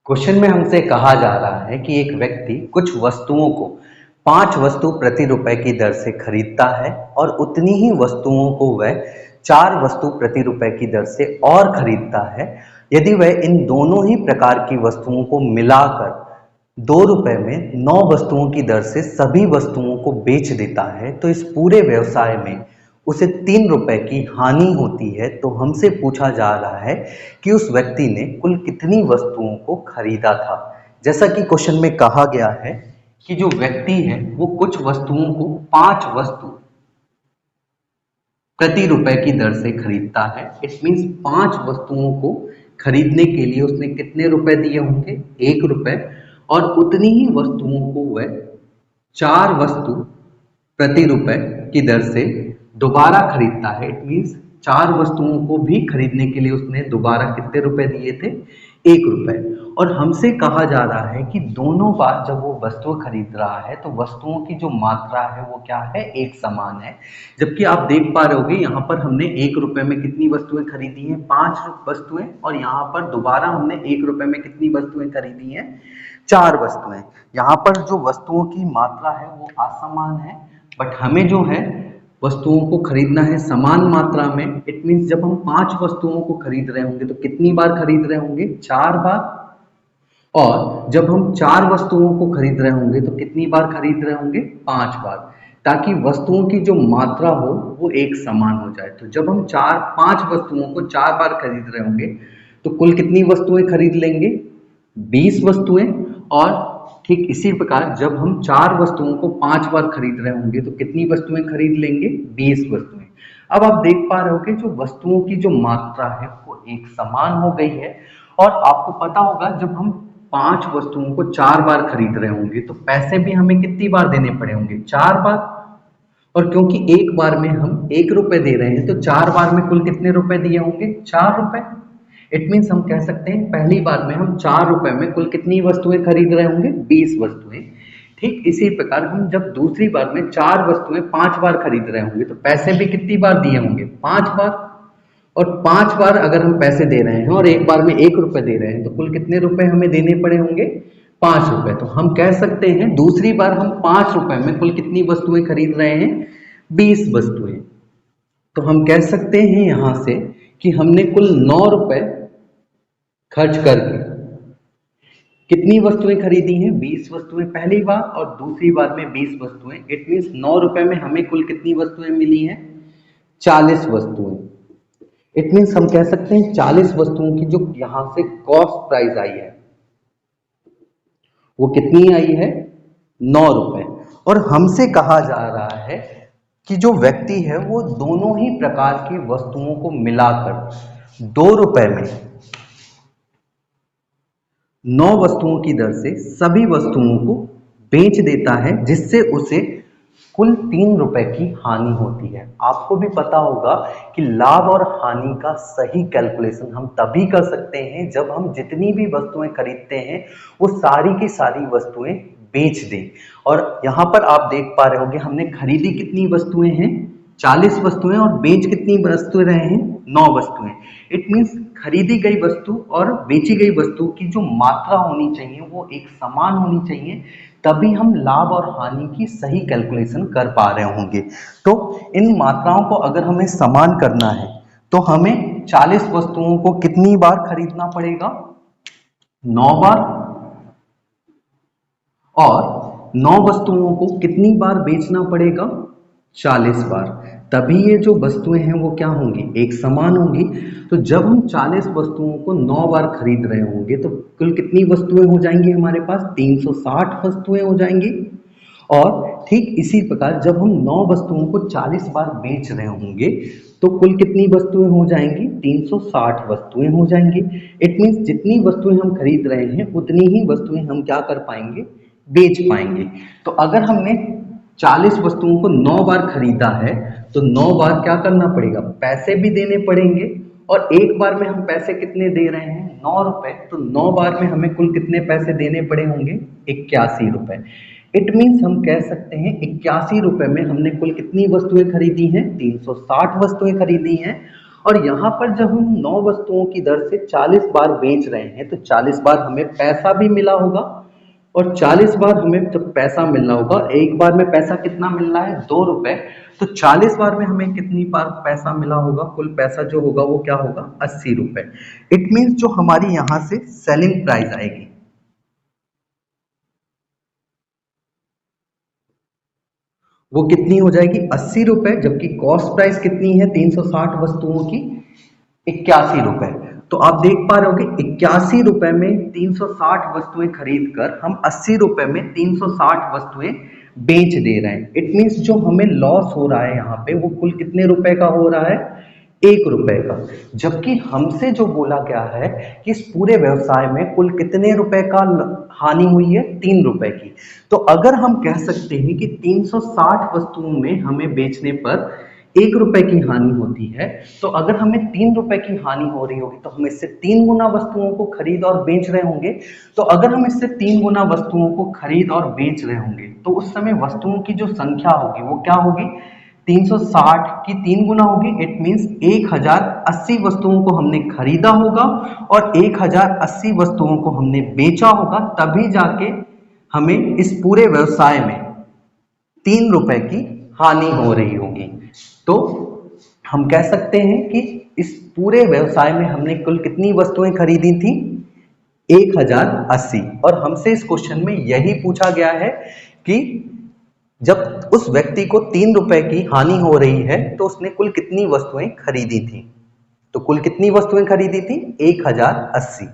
Question में हमसे कहा जा रहा है कि एक व्यक्ति कुछ वस्तुओं को 5 वस्तु प्रति रुपए की दर से खरीदता है और उतनी ही वस्तुओं को वह 4 वस्तु प्रति रुपए की दर से और खरीदता है। यदि वह इन दोनों ही प्रकार की वस्तुओं को मिलाकर 2 रुपए में 9 वस्तुओं की दर से सभी वस्तुओं को बेच देता है तो इस पूरे व्यवसाय में उसे 3 रुपए की हानि होती है। तो हमसे पूछा जा रहा है कि उस व्यक्ति ने कुल कितनी वस्तुओं को खरीदा था। जैसा कि क्वेश्चन में कहा गया है कि जो व्यक्ति है वो कुछ वस्तुओं को 5 वस्तु प्रति रुपए की दर से खरीदता है। इट मीन्स 5 वस्तुओं को खरीदने के लिए उसने कितने रुपए दिए होंगे? 1 रुपए। और उतनी ही वस्तुओं को वह 4 वस्तु प्रति रुपए की दर से दोबारा खरीदता है। इट मीन्स 4 वस्तुओं को भी खरीदने के लिए उसने दोबारा कितने रुपए दिए थे? 1 रुपए। और हमसे कहा जा रहा है कि दोनों बार जब वो वस्तुएं खरीद रहा है तो वस्तुओं की जो मात्रा है वो क्या है? एक समान है। जबकि आप देख पा रहे होगे यहाँ पर हमने 1 रुपए में कितनी वस्तुएं खरीदी हैं? 5 वस्तुएं। और यहाँ पर दोबारा हमने 1 रुपए में कितनी वस्तुएं खरीदी हैं? 4 वस्तुएं। यहाँ पर जो वस्तुओं की मात्रा है वो असमान है, बट हमें जो है वस्तुओं को खरीदना है समान मात्रा में। इट मीन्स जब हम 5 वस्तुओं को खरीद रहे होंगे तो कितनी बार खरीद रहे होंगे? 4 बार। और जब हम 4 वस्तुओं को खरीद रहे होंगे तो कितनी बार खरीद रहे होंगे? 5 बार, ताकि वस्तुओं की जो मात्रा हो वो एक समान हो जाए। तो जब हम 5 वस्तुओं को 4 बार खरीद रहे होंगे तो कुल कितनी वस्तुएं खरीद लेंगे? 20 वस्तुएं। और ठीक इसी प्रकार जब हम 4 वस्तुओं को 5 बार खरीद रहे होंगे तो कितनी वस्तुएं खरीद लेंगे? 20 वस्तुएं। अब आप देख पा रहे हो कि जो वस्तुओं की जो मात्रा है वो एक समान हो गई है। और आपको पता होगा जब हम 5 वस्तुओं को 4 बार खरीद रहे होंगे तो पैसे भी हमें कितनी बार देने पड़े होंगे? 4 बार। और क्योंकि एक बार में हम 1 रुपए दे रहे हैं तो 4 बार में कुल कितने रुपए दिए होंगे? 4 रुपए। इट मीन्स हम कह सकते हैं पहली बार में हम 4 रुपए में कुल कितनी वस्तुएं खरीद रहे होंगे? 20 वस्तुएं। ठीक इसी प्रकार हम जब दूसरी बार में 4 वस्तुएं 5 बार खरीद रहे होंगे तो पैसे भी कितनी बार दिए होंगे? 5 बार। और 5 बार अगर हम पैसे दे रहे हैं और एक बार में 1 रुपए दे रहे हैं तो कुल कितने रुपए हमें देने पड़े होंगे? 5 रुपए। तो हम कह सकते हैं दूसरी बार हम 5 रुपए में कुल कितनी वस्तुएं खरीद रहे हैं? 20 वस्तुएं। तो हम कह सकते हैं यहां से कि हमने कुल 9 रुपए खर्च करके कितनी वस्तुएं खरीदी हैं? 20 वस्तुएं पहली बार और दूसरी बार में 20 वस्तुएं। इट मीन्स 9 रुपए में हमें कुल कितनी वस्तुएं मिली हैं? 40 वस्तुएं। इट मीन्स हम कह सकते हैं 40 वस्तुओं की जो यहां से कॉस्ट प्राइस आई है वो कितनी आई है? 9 रुपए। और हमसे कहा जा रहा है कि जो व्यक्ति है वो दोनों ही प्रकार की वस्तुओं को मिलाकर 2 रुपए में 9 वस्तुओं की दर से सभी वस्तुओं को बेच देता है, जिससे उसे कुल 3 रुपए की हानि होती है। आपको भी पता होगा कि लाभ और हानि का सही कैलकुलेशन हम तभी कर सकते हैं जब हम जितनी भी वस्तुएं खरीदते हैं वो सारी की सारी वस्तुएं बेच दें। और यहाँ पर आप देख पा रहे होंगे हमने खरीदी कितनी वस्तुएं हैं? 40 वस्तुएं। और बेच कितनी वस्तुएं रहे हैं? 9 वस्तुएं। इट मीन्स खरीदी गई वस्तु और बेची गई वस्तु की जो मात्रा होनी चाहिए वो एक समान होनी चाहिए, तभी हम लाभ और हानि की सही कैलकुलेशन कर पा रहे होंगे। तो इन मात्राओं को अगर हमें समान करना है तो हमें 40 वस्तुओं को कितनी बार खरीदना पड़ेगा? 9 बार। और 9 वस्तुओं को कितनी बार बेचना पड़ेगा? 40 बार। तभी ये जो वस्तुएं हैं वो क्या होंगी? एक समान होंगी। तो जब हम 40 वस्तुओं को 9 बार खरीद रहे होंगे तो कुल कितनी वस्तुएं हो जाएंगी हमारे पास? 360 वस्तुएं हो जाएंगी। और ठीक इसी प्रकार जब हम 9 वस्तुओं को 40 बार बेच रहे होंगे तो कुल कितनी वस्तुएं हो जाएंगी? 360 वस्तुएं हो जाएंगी। इट मीन्स जितनी वस्तुएं हम खरीद रहे हैं उतनी ही वस्तुएं हम क्या कर पाएंगे? बेच पाएंगे। तो अगर हमने 40 वस्तुओं को 9 बार खरीदा है तो 9 बार क्या करना पड़ेगा? पैसे भी देने पड़ेंगे। और एक बार में हम पैसे कितने दे रहे हैं? 9 रुपए। तो 9 बार में हमें कुल कितने पैसे देने पड़े होंगे? 81 रुपए। इट मीन्स हम कह सकते हैं 81 रुपए में हमने कुल कितनी वस्तुएं खरीदी हैं? 360 वस्तुएं खरीदी हैं। और यहाँ पर जब हम 9 वस्तुओं की दर से 40 बार बेच रहे हैं तो 40 बार हमें पैसा भी मिला होगा, और 40 बार हमें जब पैसा मिलना होगा, एक बार में पैसा कितना मिल रहा है, 2 रुपए, तो 40 बार में हमें कितनी बार पैसा मिला होगा, कुल पैसा जो होगा वो क्या होगा, 80 रुपए। इट मीन्स जो हमारी यहाँ से सेलिंग प्राइस आएगी वो कितनी हो जाएगी, 80 रुपए, जबकि कॉस्ट प्राइस कितनी है 360 वस्तुओं की, 81 रुपए। तो आप देख पा रहे होगे 81 रुपए में 360 वस्तुएं खरीद कर हम 80 रुपए में 360 वस्तुएं बेच दे रहे हैं। इट मीन्स जो हमें लॉस हो रहा है यहाँ पे वो कुल कितने रुपए का हो रहा है, 1 रुपए का। जबकि हमसे जो बोला गया है कि इस पूरे व्यवसाय में कुल कितने रुपए का हानि हुई है, 3 रुपए की। तो अगर हम कह सकते हैं कि 360 वस्तुओं में हमें बेचने पर 1 रुपए की हानि होती है, तो अगर हमें 3 रुपए की हानि हो रही होगी तो हम इससे 3 गुना वस्तुओं को खरीद और बेच रहे होंगे। तो अगर हम इससे 3 गुना वस्तुओं को खरीद और बेच रहे होंगे तो उस समय वस्तुओं की जो संख्या होगी वो क्या होगी, 360 की 3 गुना होगी। इट मीन्स 1080 वस्तुओं को हमने खरीदा होगा और 1080 वस्तुओं को हमने बेचा होगा, तभी जाके हमें इस पूरे व्यवसाय में 3 रुपए की हानि हो रही होगी। तो हम कह सकते हैं कि इस पूरे व्यवसाय में हमने कुल कितनी वस्तुएं खरीदी थी, 1080। और हमसे इस क्वेश्चन में यही पूछा गया है कि जब उस व्यक्ति को 3 रुपए की हानि हो रही है तो उसने कुल कितनी वस्तुएं खरीदी थी। तो कुल कितनी वस्तुएं खरीदी थी, 1080।